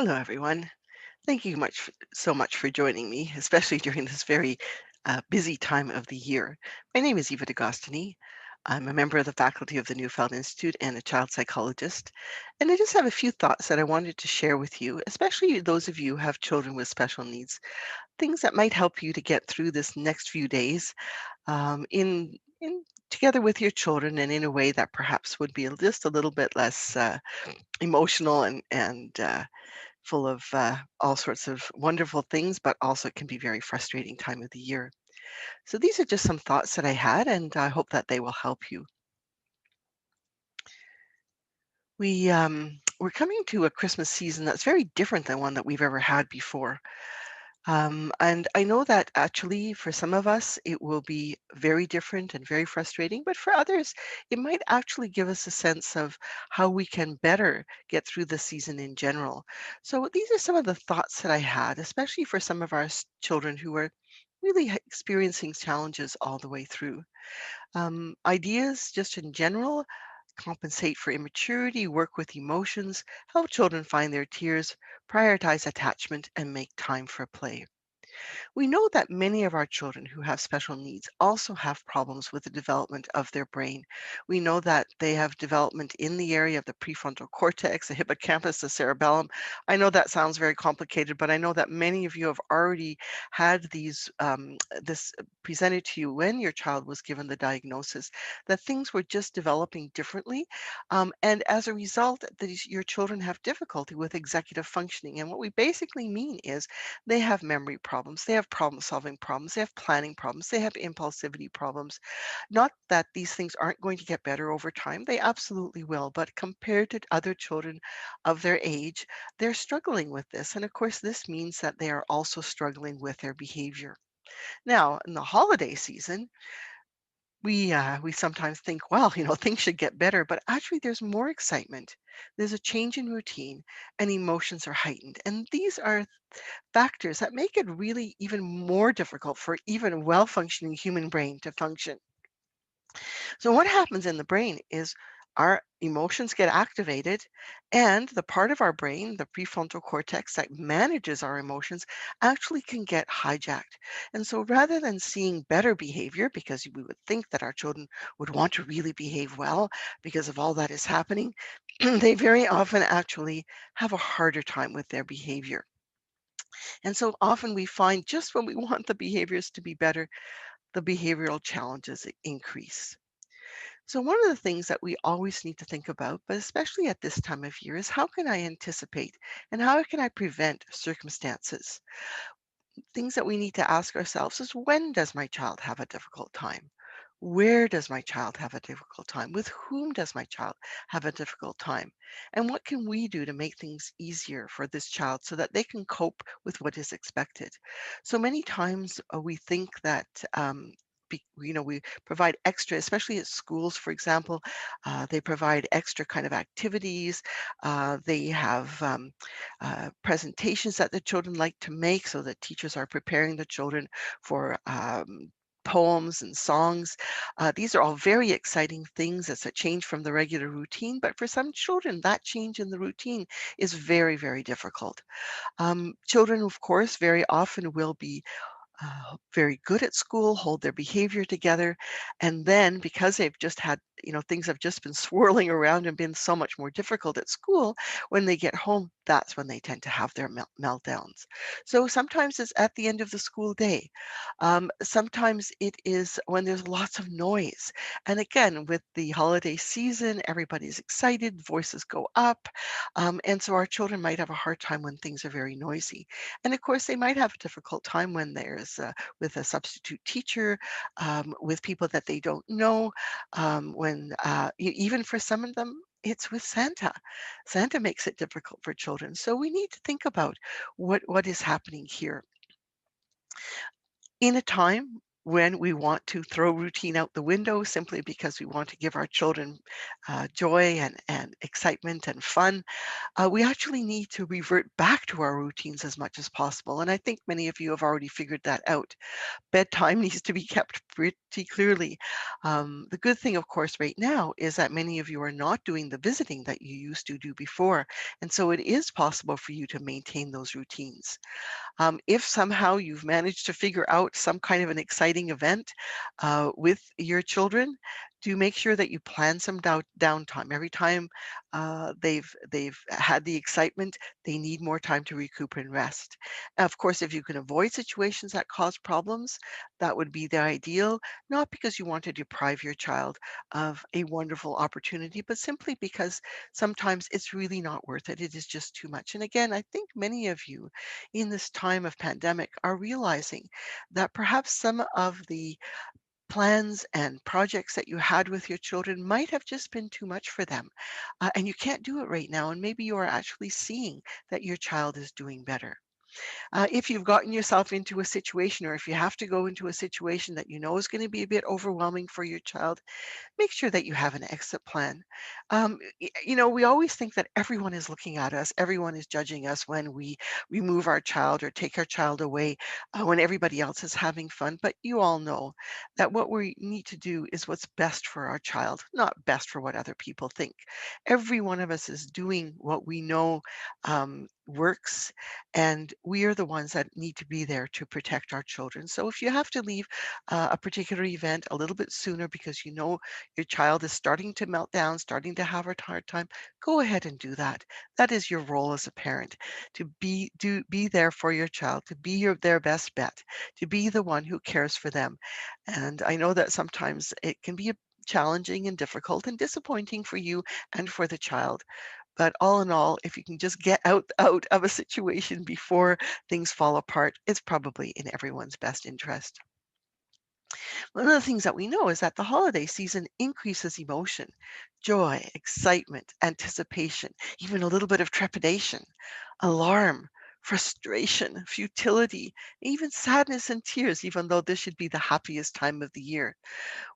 Hello, everyone. Thank you so much for joining me, especially during this very busy time of the year. My name is Eva de Gosztonyi. I'm a member of the faculty of the Neufeld Institute and a child psychologist. And I just have a few thoughts that I wanted to share with you, especially those of you who have children with special needs, things that might help you to get through this next few days in together with your children and in a way that perhaps would be just a little bit less emotional and full of all sorts of wonderful things, but also it can be very frustrating time of the year. So these are just some thoughts that I had, and I hope that they will help you. We're coming to a Christmas season that's very different than one that we've ever had before. And I know that actually for some of us, it will be very different and very frustrating, but for others, it might actually give us a sense of how we can better get through the season in general. So these are some of the thoughts that I had, especially for some of our children who are really experiencing challenges all the way through. Ideas just in general: compensate for immaturity, work with emotions, help children find their tears, prioritize attachment, and make time for play. We know that many of our children who have special needs also have problems with the development of their brain. We know that they have development in the area of the prefrontal cortex, the hippocampus, the cerebellum. I know that sounds very complicated, but I know that many of you have already had this presented to you when your child was given the diagnosis, that things were just developing differently. And as a result, your children have difficulty with executive functioning. And what we basically mean is they have memory problems, they have problem-solving problems, they have planning problems, they have impulsivity problems. Not that these things aren't going to get better over time, they absolutely will, but compared to other children of their age, they're struggling with this. And of course, this means that they are also struggling with their behavior. Now, in the holiday season, we sometimes think, well, things should get better, but actually there's more excitement. There's a change in routine and emotions are heightened. And these are factors that make it really even more difficult for even a well-functioning human brain to function. So what happens in the brain is our emotions get activated, and the part of our brain, the prefrontal cortex that manages our emotions, actually can get hijacked. And so rather than seeing better behavior, because we would think that our children would want to really behave well because of all that is happening, they very often actually have a harder time with their behavior. And so often we find just when we want the behaviors to be better, the behavioral challenges increase. So one of the things that we always need to think about, but especially at this time of year, is how can I anticipate and how can I prevent circumstances? Things that we need to ask ourselves is, when does my child have a difficult time? Where does my child have a difficult time? With whom does my child have a difficult time? And what can we do to make things easier for this child so that they can cope with what is expected? So many times we think that we provide extra, especially at schools, for example, they provide extra kind of activities. They have presentations that the children like to make so that teachers are preparing the children for poems and songs. These are all very exciting things. It's a change from the regular routine, but for some children, that change in the routine is very, very difficult. Children, of course, very often will be very good at school, hold their behavior together, and then because they've just had, things have just been swirling around and been so much more difficult at school, when they get home, that's when they tend to have their meltdowns. So sometimes it's at the end of the school day. Sometimes it is when there's lots of noise. And again, with the holiday season, everybody's excited, voices go up. And so our children might have a hard time when things are very noisy. And of course, they might have a difficult time when there's with a substitute teacher, with people that they don't know, when even for some of them, it's with Santa. Santa makes it difficult for children. So we need to think about what is happening here in a time. when we want to throw routine out the window simply because we want to give our children joy and excitement and fun, we actually need to revert back to our routines as much as possible. And I think many of you have already figured that out. Bedtime needs to be kept pretty clearly. The good thing, of course, right now is that many of you are not doing the visiting that you used to do before. And so it is possible for you to maintain those routines. If somehow you've managed to figure out some kind of an exciting event with your children, do make sure that you plan some downtime. Every time they've had the excitement, they need more time to recoup and rest. Of course, if you can avoid situations that cause problems, that would be the ideal. Not because you want to deprive your child of a wonderful opportunity, but simply because sometimes it's really not worth it. It is just too much. And again, I think many of you in this time of pandemic are realizing that perhaps some of the plans and projects that you had with your children might have just been too much for them. And you can't do it right now. And maybe you are actually seeing that your child is doing better. If you've gotten yourself into a situation, or if you have to go into a situation that you know is going to be a bit overwhelming for your child, make sure that you have an exit plan. We always think that everyone is looking at us, everyone is judging us when we remove our child or take our child away when everybody else is having fun. But you all know that what we need to do is what's best for our child, not best for what other people think. Every one of us is doing what we know works, and we are the ones that need to be there to protect our children. So if you have to leave a particular event a little bit sooner because you know your child is starting to melt down, starting to have a hard time, go ahead and do that. That is your role as a parent, to be there for your child, to be their best bet, to be the one who cares for them. And I know that sometimes it can be challenging and difficult and disappointing for you and for the child. But all in all, if you can just get out of a situation before things fall apart, it's probably in everyone's best interest. One of the things that we know is that the holiday season increases emotion, joy, excitement, anticipation, even a little bit of trepidation, alarm, frustration, futility, even sadness and tears, even though this should be the happiest time of the year.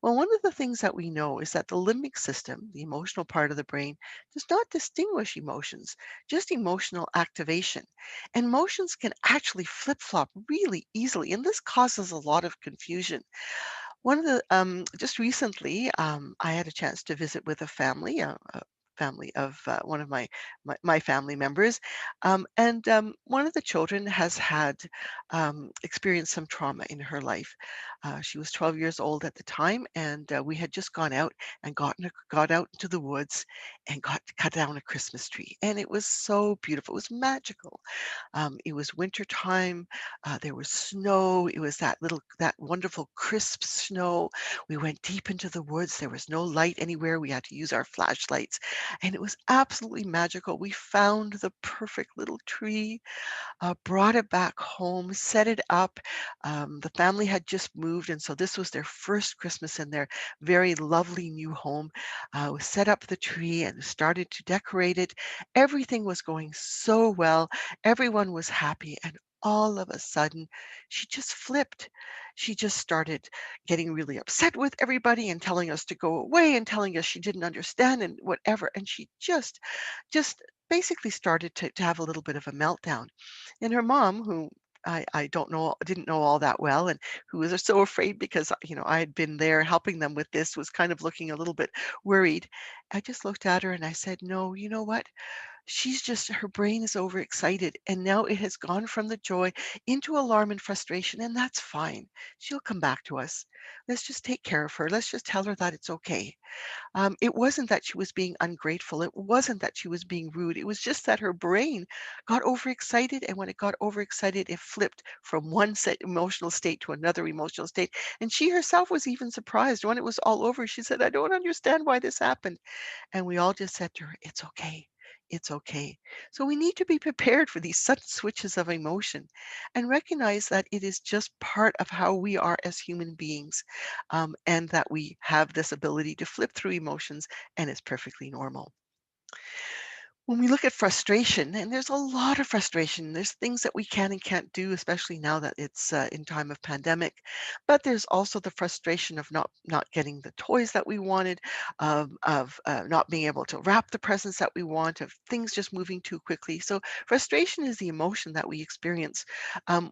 Well, one of the things that we know is that the limbic system, the emotional part of the brain, does not distinguish emotions, just emotional activation. And emotions can actually flip flop really easily, and this causes a lot of confusion. One of the just recently, I had a chance to visit with a family of one of my family members, and one of the children has had experienced some trauma in her life. She was 12 years old at the time, and we had just gone out and got out into the woods and got to cut down a Christmas tree, and it was so beautiful. It was magical. It was winter time. There was snow. It was that wonderful crisp snow. We went deep into the woods. There was no light anywhere. We had to use our flashlights, and it was absolutely magical. We found the perfect little tree, brought it back home, set it up. The family had just moved, and so this was their first Christmas in their very lovely new home. We set up the tree and started to decorate it. Everything was going so well. Everyone was happy, and all of a sudden, she just flipped. She just started getting really upset with everybody and telling us to go away and telling us she didn't understand and whatever. And she just basically started to have a little bit of a meltdown. And her mom, who I don't know, didn't know all that well, and who was so afraid because I had been there helping them with this, was kind of looking a little bit worried. I just looked at her and I said, "No, you know what? She's just her brain is overexcited, and now it has gone from the joy into alarm and frustration, and that's fine. She'll come back to us. Let's just take care of her. Let's just tell her that it's okay." It wasn't that she was being ungrateful. It wasn't that she was being rude. It was just that her brain got overexcited. And when it got overexcited, it flipped from one emotional state to another emotional state. And she herself was even surprised. When it was all over, she said, "I don't understand why this happened." And we all just said to her, "It's okay. It's okay." So we need to be prepared for these sudden switches of emotion and recognize that it is just part of how we are as human beings, and that we have this ability to flip through emotions, and it's perfectly normal. When we look at frustration, and there's a lot of frustration, there's things that we can and can't do, especially now that it's in time of pandemic. But there's also the frustration of not getting the toys that we wanted, of not being able to wrap the presents that we want, of things just moving too quickly. So frustration is the emotion that we experience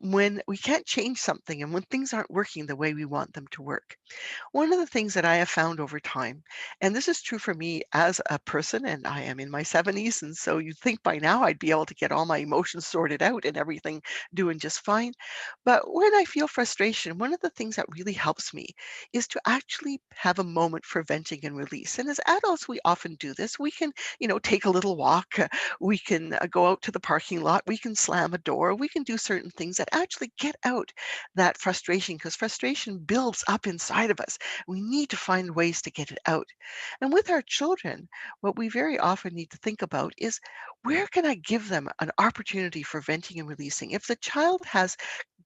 when we can't change something and when things aren't working the way we want them to work. One of the things that I have found over time, and this is true for me as a person, and I am in my 70s, and so you'd think by now I'd be able to get all my emotions sorted out and everything doing just fine. But when I feel frustration, one of the things that really helps me is to actually have a moment for venting and release. And as adults, we often do this. We can, take a little walk. We can go out to the parking lot. We can slam a door. We can do certain things that actually get out that frustration because frustration builds up inside of us. We need to find ways to get it out. And with our children, what we very often need to think about is where can I give them an opportunity for venting and releasing? If the child has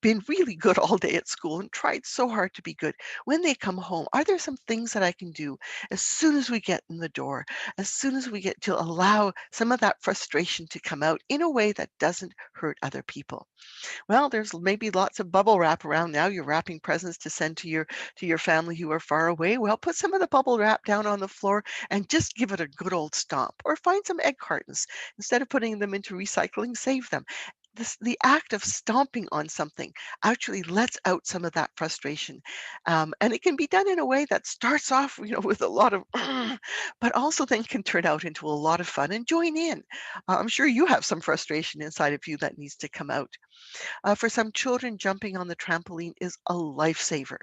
been really good all day at school and tried so hard to be good, when they come home, are there some things that I can do as soon as we get in the door, as soon as we get to allow some of that frustration to come out in a way that doesn't hurt other people? Well, there's maybe lots of bubble wrap around now. You're wrapping presents to send to your family who are far away. Well, put some of the bubble wrap down on the floor and just give it a good old stomp. Or find some egg cartons. Instead of putting them into recycling, save them. The act of stomping on something actually lets out some of that frustration. And it can be done in a way that starts off, with a lot of, but also then can turn out into a lot of fun and join in. I'm sure you have some frustration inside of you that needs to come out. For some children, jumping on the trampoline is a lifesaver.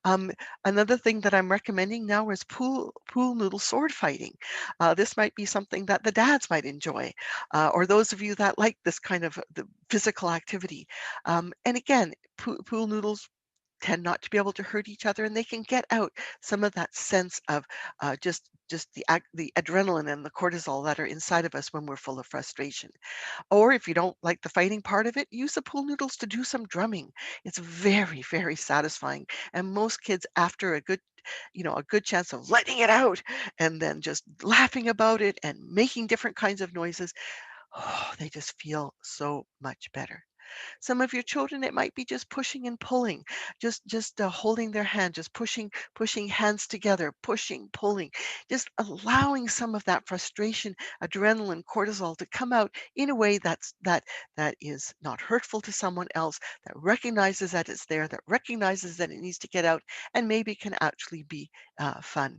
Um, Another thing that I'm recommending now is pool noodle sword fighting. This might be something that the dads might enjoy, or those of you that like this kind of the physical activity. And again, pool noodles tend not to be able to hurt each other, and they can get out some of that sense of just the adrenaline and the cortisol that are inside of us when we're full of frustration. Or if you don't like the fighting part of it, use the pool noodles to do some drumming. It's very, very satisfying. And most kids, after a good chance of letting it out and then just laughing about it and making different kinds of noises, oh, they just feel so much better. Some of your children, it might be just pushing and pulling, just holding their hand, just pushing hands together, pushing, pulling, just allowing some of that frustration, adrenaline, cortisol to come out in a way that is not hurtful to someone else, that recognizes that it's there, that recognizes that it needs to get out, and maybe can actually be fun.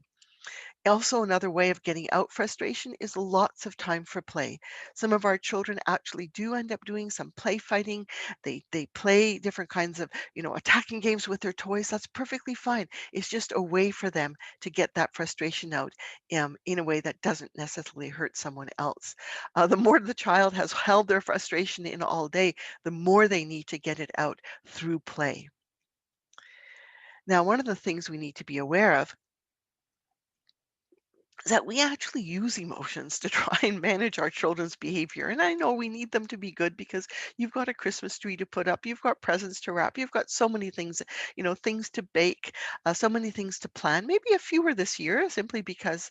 Also, another way of getting out frustration is lots of time for play. Some of our children actually do end up doing some play fighting. They play different kinds of, attacking games with their toys. That's perfectly fine. It's just a way for them to get that frustration out in a way that doesn't necessarily hurt someone else. The more the child has held their frustration in all day, the more they need to get it out through play. Now, one of the things we need to be aware of that we actually use emotions to try and manage our children's behavior. And I know we need them to be good because you've got a Christmas tree to put up, you've got presents to wrap, you've got so many things, things to bake, so many things to plan. Maybe a fewer this year simply because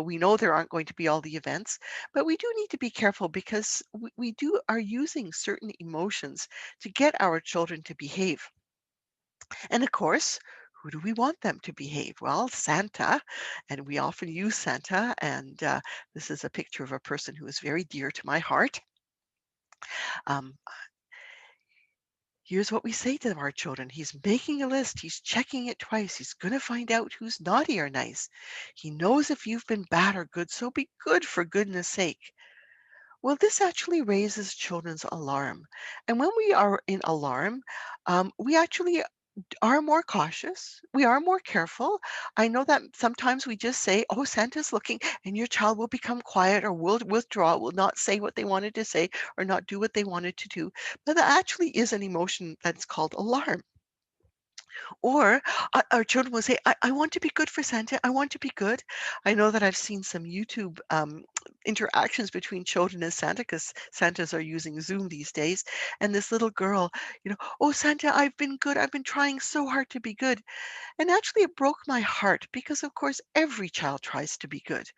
we know there aren't going to be all the events. But we do need to be careful because we do are using certain emotions to get our children to behave. And of course, who do we want them to behave? Well, Santa, and we often use Santa. And this is a picture of a person who is very dear to my heart. Um, Here's what we say to our children. He's making a list. He's checking it twice. He's going to find out who's naughty or nice. He knows if you've been bad or good, so be good for goodness sake. Well, this actually raises children's alarm. And when we are in alarm, we actually are more cautious. We are more careful. I know that sometimes we just say, "Oh, Santa's looking," and your child will become quiet or will withdraw, will not say what they wanted to say or not do what they wanted to do. But that actually is an emotion that's called alarm. Or our children will say, I want to be good for Santa. I want to be good. I know that I've seen some YouTube interactions between children and Santa because Santas are using Zoom these days. And this little girl, "Oh, Santa, I've been good. I've been trying so hard to be good." And actually, it broke my heart because, of course, every child tries to be good.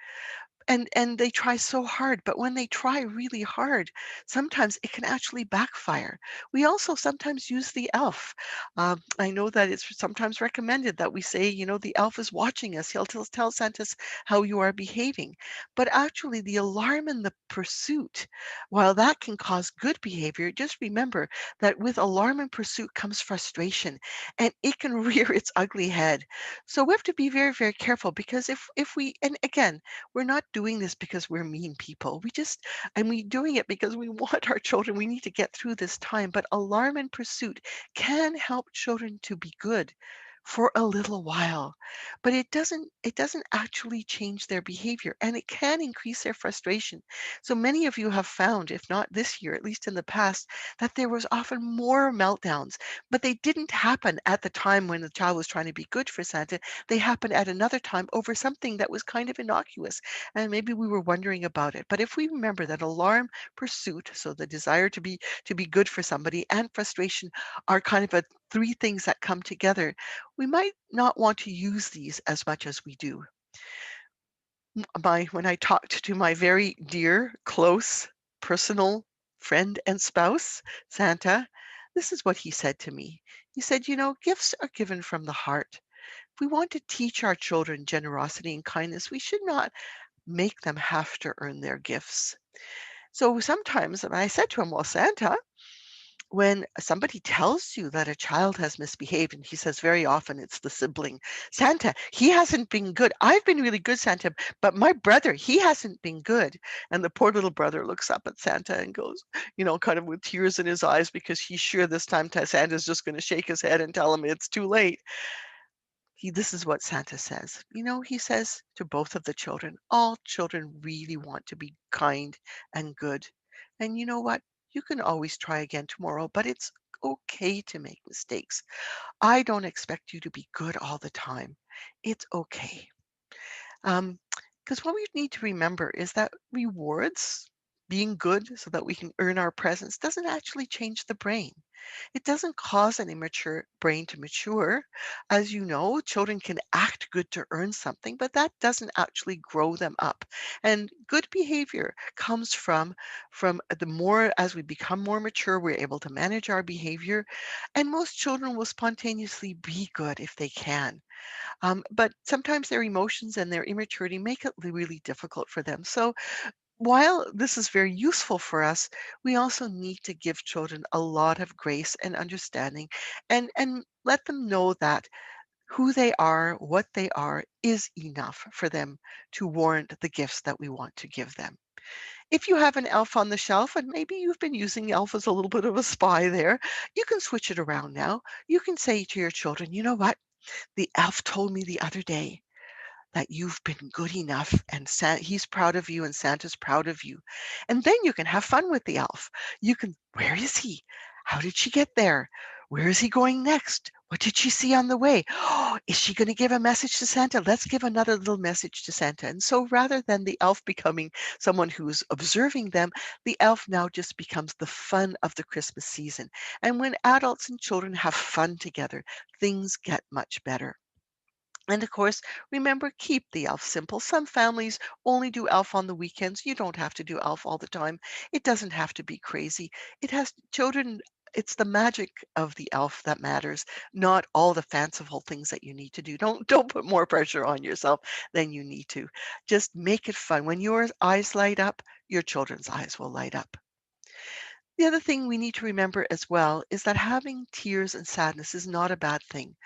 and they try so hard, but when they try really hard, sometimes it can actually backfire. We also sometimes use the elf. I know that it's sometimes recommended that we say, the elf is watching us. He'll tell Santa how you are behaving. But actually, the alarm and the pursuit, while that can cause good behavior, just remember that with alarm and pursuit comes frustration, and it can rear its ugly head. So we have to be very, very careful, because if we, and again, we're not doing this because we're mean people. And we doing it because we want our children. We need to get through this time. But alarm and pursuit can help children to be good for a little while, but it doesn't actually change their behavior, and it can increase their frustration. So many of you have found, if not this year, at least in the past, that there was often more meltdowns, but they didn't happen at the time when the child was trying to be good for Santa. They happened at another time over something that was kind of innocuous, and maybe we were wondering about it. But if we remember that alarm, pursuit, so the desire to be good for somebody, and frustration are kind of a three things that come together, we might not want to use these as much as we do. When I talked to my very dear, close, personal friend and spouse, Santa, this is what he said to me. He said, gifts are given from the heart. If we want to teach our children generosity and kindness, we should not make them have to earn their gifts. So sometimes, and I said to him, well, Santa, when somebody tells you that a child has misbehaved, and he says very often it's the sibling, Santa, he hasn't been good. I've been really good, Santa, but my brother, he hasn't been good. And the poor little brother looks up at Santa and goes, kind of with tears in his eyes, because he's sure this time Santa's just going to shake his head and tell him it's too late. This is what Santa says. He says to both of the children, all children really want to be kind and good. And you know what? You can always try again tomorrow, but it's okay to make mistakes. I don't expect you to be good all the time. It's okay. Um, because what we need to remember is that rewards, being good so that we can earn our presents, doesn't actually change the brain. It doesn't cause an immature brain to mature. As you know, children can act good to earn something, but that doesn't actually grow them up. And good behavior comes from the more as we become more mature, we're able to manage our behavior, and most children will spontaneously be good if they can. But sometimes their emotions and their immaturity make it really difficult for them. So while this is very useful for us, we also need to give children a lot of grace and understanding, and let them know that who they are, what they are, is enough for them to warrant the gifts that we want to give them. If you have an elf on the shelf, and maybe you've been using elf as a little bit of a spy there, you can switch it around now. You can say to your children, you know what? The elf told me the other day that you've been good enough, and he's proud of you and Santa's proud of you. And then you can have fun with the elf. You can, where is he? How did she get there? Where is he going next? What did she see on the way? Oh, is she going to give a message to Santa? Let's give another little message to Santa. And so rather than the elf becoming someone who's observing them, the elf now just becomes the fun of the Christmas season. And when adults and children have fun together, things get much better. And of course, remember, keep the elf simple. Some families only do elf on the weekends. You don't have to do elf all the time. It doesn't have to be crazy. It has children. It's the magic of the elf that matters, not all the fanciful things that you need to do. Don't put more pressure on yourself than you need to. Just make it fun. When your eyes light up, your children's eyes will light up. The other thing we need to remember as well is that having tears and sadness is not a bad thing.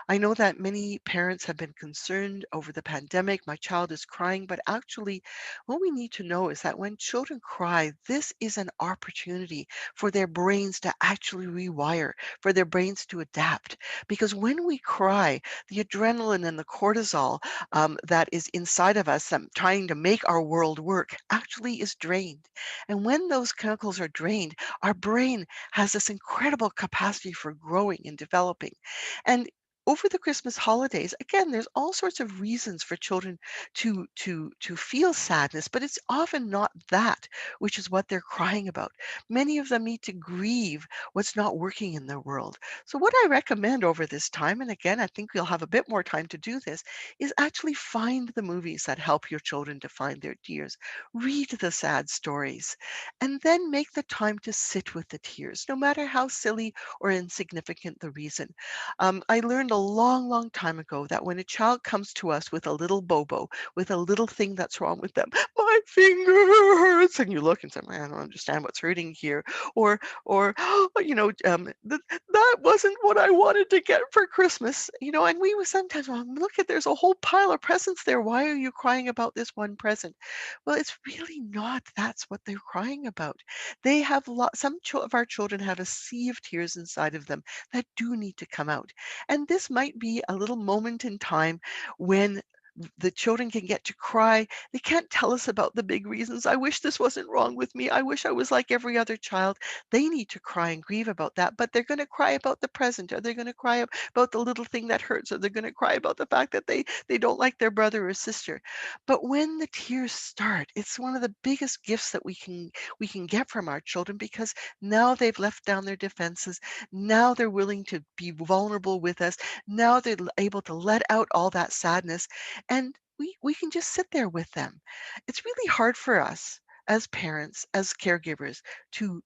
I know that many parents have been concerned over the pandemic. My child is crying, but actually, what we need to know is that when children cry, this is an opportunity for their brains to actually rewire, for their brains to adapt. Because when we cry, the adrenaline and the cortisol that is inside of us, trying to make our world work, actually is drained. And when those chemicals are drained, our brain has this incredible capacity for growing and developing. And over the Christmas holidays, again, there's all sorts of reasons for children to feel sadness, but it's often not that, which is what they're crying about. Many of them need to grieve what's not working in their world. So what I recommend over this time, and again, I think we'll have a bit more time to do this, is actually find the movies that help your children to find their tears. Read the sad stories, and then make the time to sit with the tears, no matter how silly or insignificant the reason. I learned a long, long time ago that when a child comes to us with a little bobo, with a little thing that's wrong with them, my finger hurts, and you look and say, "Man, I don't understand what's hurting here," or that wasn't what I wanted to get for Christmas, and we would sometimes, well, look at there's a whole pile of presents there. Why are you crying about this one present? Well, it's really not. That's what they're crying about. They have of our children have a sea of tears inside of them that do need to come out. And this might be a little moment in time when the children can get to cry. They can't tell us about the big reasons. I wish this wasn't wrong with me. I wish I was like every other child. They need to cry and grieve about that, but they're going to cry about the present. Or they're going to cry about the little thing that hurts, or they're going to cry about the fact that they don't like their brother or sister. But when the tears start, it's one of the biggest gifts that we can get from our children, because now they've left down their defenses. Now they're willing to be vulnerable with us. Now they're able to let out all that sadness, and we can just sit there with them. It's really hard for us as parents, as caregivers, to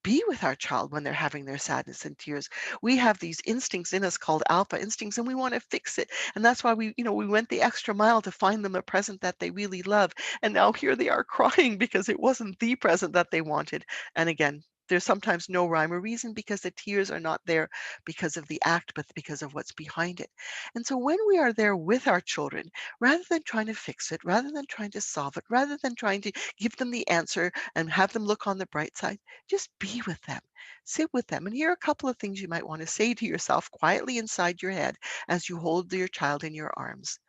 be with our child when they're having their sadness and tears. We have these instincts in us called alpha instincts, and we want to fix it. And that's why we went the extra mile to find them a present that they really love. And now here they are crying because it wasn't the present that they wanted. And again, there's sometimes no rhyme or reason, because the tears are not there because of the act, but because of what's behind it. And so when we are there with our children, rather than trying to fix it, rather than trying to solve it, rather than trying to give them the answer and have them look on the bright side, just be with them. Sit with them. And here are a couple of things you might want to say to yourself quietly inside your head as you hold your child in your arms.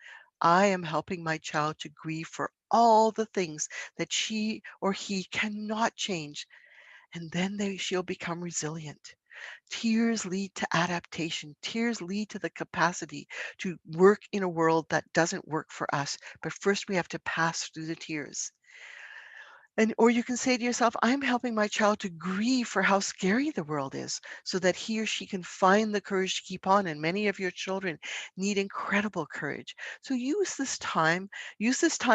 I am helping my child to grieve for all the things that she or he cannot change, and then she'll become resilient. Tears lead to adaptation. Tears lead to the capacity to work in a world that doesn't work for us. But first, we have to pass through the tears. Or you can say to yourself, I'm helping my child to grieve for how scary the world is, so that he or she can find the courage to keep on. And many of your children need incredible courage. So use this time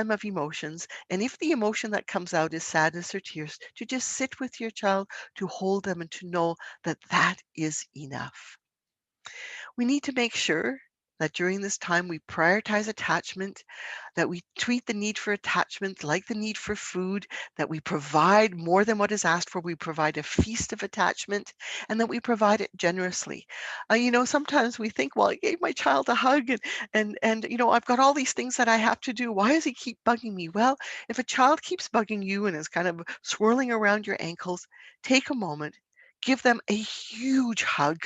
of emotions. And if the emotion that comes out is sadness or tears, to just sit with your child, to hold them, and to know that that is enough. We need to make sure that during this time we prioritize attachment, that we treat the need for attachment like the need for food, that we provide more than what is asked for. We provide a feast of attachment, and that we provide it generously. Sometimes we think, well, I gave my child a hug, and I've got all these things that I have to do. Why does he keep bugging me? Well, if a child keeps bugging you and is kind of swirling around your ankles, take a moment, give them a huge hug.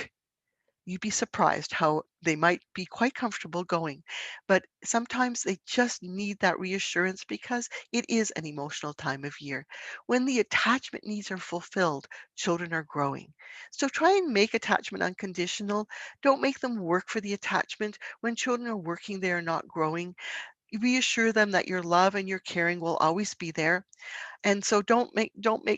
You'd be surprised how they might be quite comfortable going. But sometimes they just need that reassurance, because it is an emotional time of year. When the attachment needs are fulfilled, children are growing. So try and make attachment unconditional. Don't make them work for the attachment. When children are working, they are not growing. Reassure them that your love and your caring will always be there. And so don't make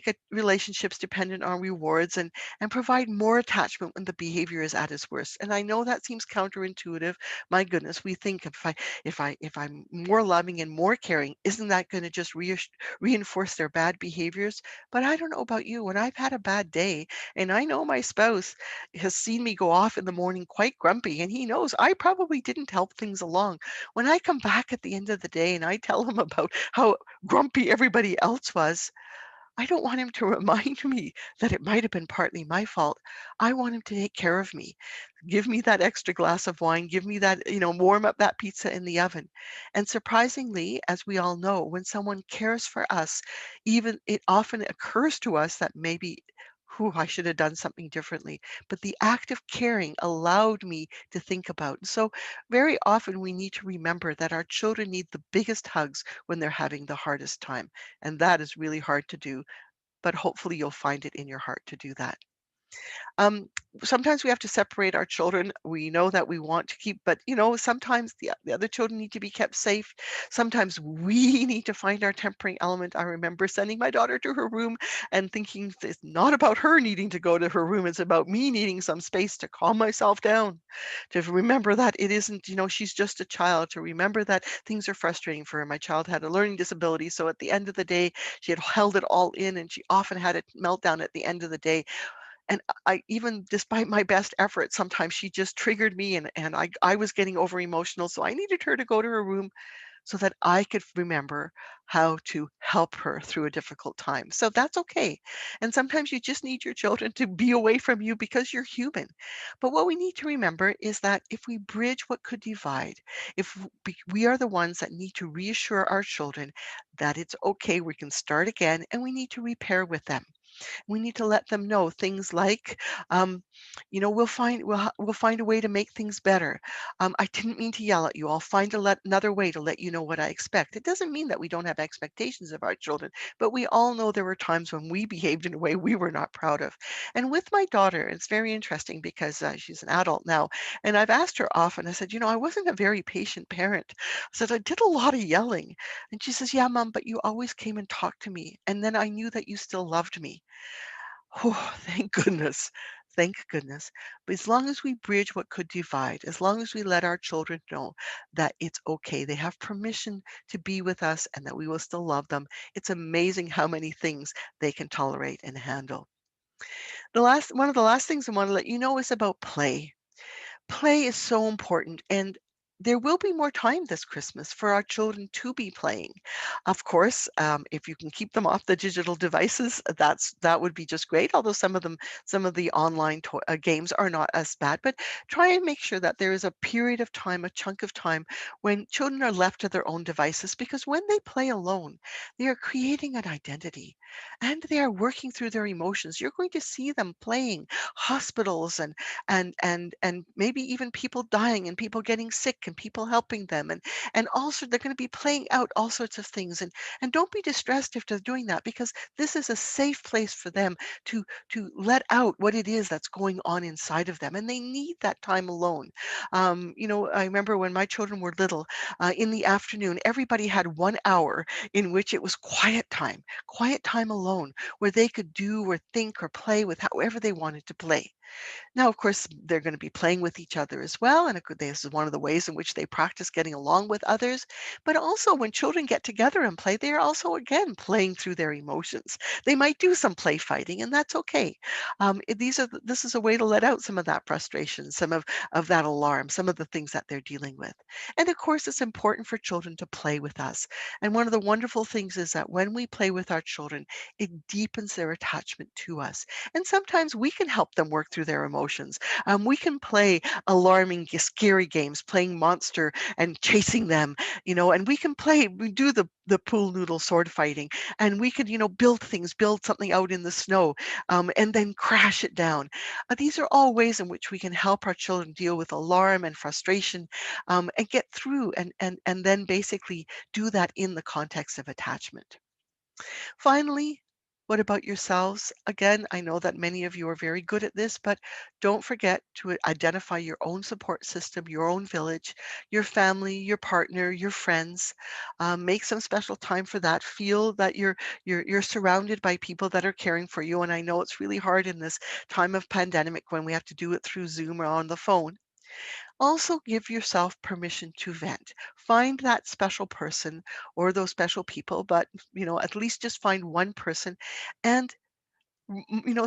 it relationships dependent on rewards, and provide more attachment when the behavior is at its worst. And I know that seems counterintuitive. My goodness, we think if I'm more loving and more caring, isn't that going to just reinforce their bad behaviors? But I don't know about you. When I've had a bad day, and I know my spouse has seen me go off in the morning quite grumpy, and he knows I probably didn't help things along. When I come back at the end of the day and I tell him about how grumpy everybody else was, I don't want him to remind me that it might have been partly my fault. I want him to take care of me. Give me that extra glass of wine. Give me that, warm up that pizza in the oven. And surprisingly, as we all know, when someone cares for us, even it often occurs to us that maybe, whew, I should have done something differently. But the act of caring allowed me to think about. So very often we need to remember that our children need the biggest hugs when they're having the hardest time. And that is really hard to do, but hopefully you'll find it in your heart to do that. Um, Sometimes we have to separate our children. We know that we want to keep, but sometimes the other children need to be kept safe. Sometimes we need to find our tempering element. I remember sending my daughter to her room and thinking it's not about her needing to go to her room. It's about me needing some space to calm myself down, to remember that it isn't, she's just a child, to remember that things are frustrating for her. My child had a learning disability. So at the end of the day, she had held it all in and she often had a meltdown at the end of the day, and I even despite my best efforts, sometimes she just triggered me and I was getting over emotional. So I needed her to go to her room so that I could remember how to help her through a difficult time. So that's okay. And sometimes you just need your children to be away from you because you're human. But what we need to remember is that if we bridge what could divide, if we are the ones that need to reassure our children that it's okay, we can start again, and we need to repair with them. We need to let them know things like, we'll find a way to make things better. I didn't mean to yell at you. I'll find another way to let you know what I expect. It doesn't mean that we don't have expectations of our children, but we all know there were times when we behaved in a way we were not proud of. And with my daughter, it's very interesting because she's an adult now, and I've asked her often. I said, I wasn't a very patient parent. I said I did a lot of yelling, and she says, "Yeah, Mom, but you always came and talked to me, and then I knew that you still loved me." Oh, thank goodness. Thank goodness. But as long as we bridge what could divide, as long as we let our children know that it's okay, they have permission to be with us and that we will still love them, it's amazing how many things they can tolerate and handle. One of the last things I want to let you know is about play. Play is so important, and there will be more time this Christmas for our children to be playing. Of course, if you can keep them off the digital devices, that would be just great. Although some of the online games are not as bad, but try and make sure that there is a period of time, a chunk of time, when children are left to their own devices. Because when they play alone, they are creating an identity, and they are working through their emotions. You're going to see them playing hospitals and maybe even people dying and people getting sick and people helping them, and also they're going to be playing out all sorts of things, and don't be distressed if they're doing that, because this is a safe place for them to let out what it is that's going on inside of them, and they need that time alone. I remember when my children were little, in the afternoon everybody had 1 hour in which it was quiet time alone, where they could do or think or play with however they wanted to play. Now, of course, they're going to be playing with each other as well, and this is one of the ways in which they practice getting along with others. But also, when children get together and play, they are also again playing through their emotions. They might do some play fighting, and that's okay. This is a way to let out some of that frustration, some of that alarm, some of the things that they're dealing with. And of course, it's important for children to play with us. And one of the wonderful things is that when we play with our children, it deepens their attachment to us, and sometimes we can help them work through their emotions. We can play alarming, scary games, playing monster and chasing them, and we do the pool noodle sword fighting, and we could, build things, build something out in the snow, and then crash it down. These are all ways in which we can help our children deal with alarm and frustration, and get through, and then basically do that in the context of attachment. Finally, what about yourselves? Again, I know that many of you are very good at this, but don't forget to identify your own support system, your own village, your family, your partner, your friends. Make some special time for that. Feel that you're surrounded by people that are caring for you. And I know it's really hard in this time of pandemic when we have to do it through Zoom or on the phone. Also, give yourself permission to vent. Find that special person or those special people, but at least just find one person and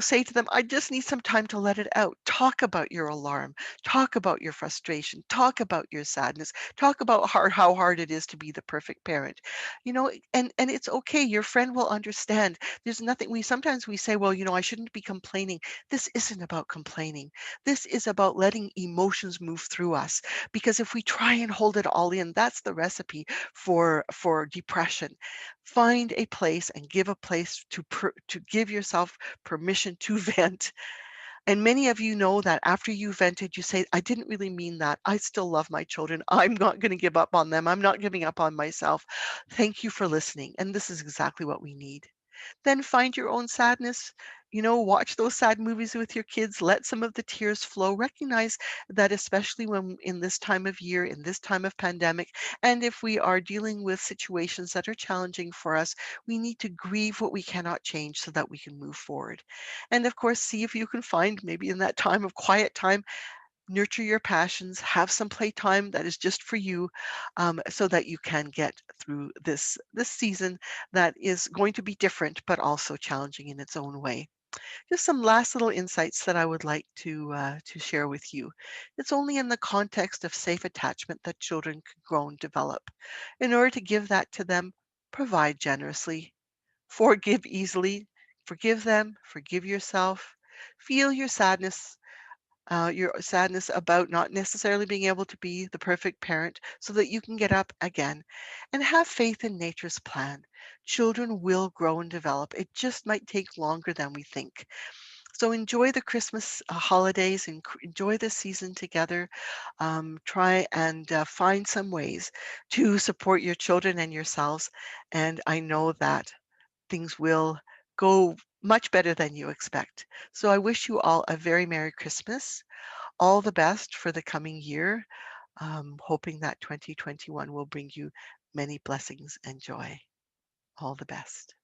say to them, I just need some time to let it out. Talk about your alarm. Talk about your frustration. Talk about your sadness. Talk about how hard it is to be the perfect parent. And it's okay. Your friend will understand. There's nothing sometimes we say, well, I shouldn't be complaining. This isn't about complaining. This is about letting emotions move through us. Because if we try and hold it all in, that's the recipe for depression. Find a place and give a place to give yourself permission to vent. And many of you know that after you vented, you say, I didn't really mean that. I still love my children. I'm not going to give up on them. I'm not giving up on myself. Thank you for listening. And this is exactly what we need. Then find your own sadness. Watch those sad movies with your kids, let some of the tears flow. Recognize that especially when in this time of year, in this time of pandemic, and if we are dealing with situations that are challenging for us, we need to grieve what we cannot change so that we can move forward. And of course, see if you can find maybe in that time of quiet time, nurture your passions, have some playtime that is just for you, so that you can get through this season that is going to be different, but also challenging in its own way. Just some last little insights that I would like to share with you. It's only in the context of safe attachment that children can grow and develop. In order to give that to them, provide generously, forgive easily, forgive them, forgive yourself, feel your sadness about not necessarily being able to be the perfect parent so that you can get up again, and have faith in nature's plan. Children will grow and develop. It just might take longer than we think. So enjoy the Christmas holidays and enjoy the season together. Try and find some ways to support your children and yourselves. And I know that things will go much better than you expect. So I wish you all a very Merry Christmas, all the best for the coming year, hoping that 2021 will bring you many blessings and joy. All the best.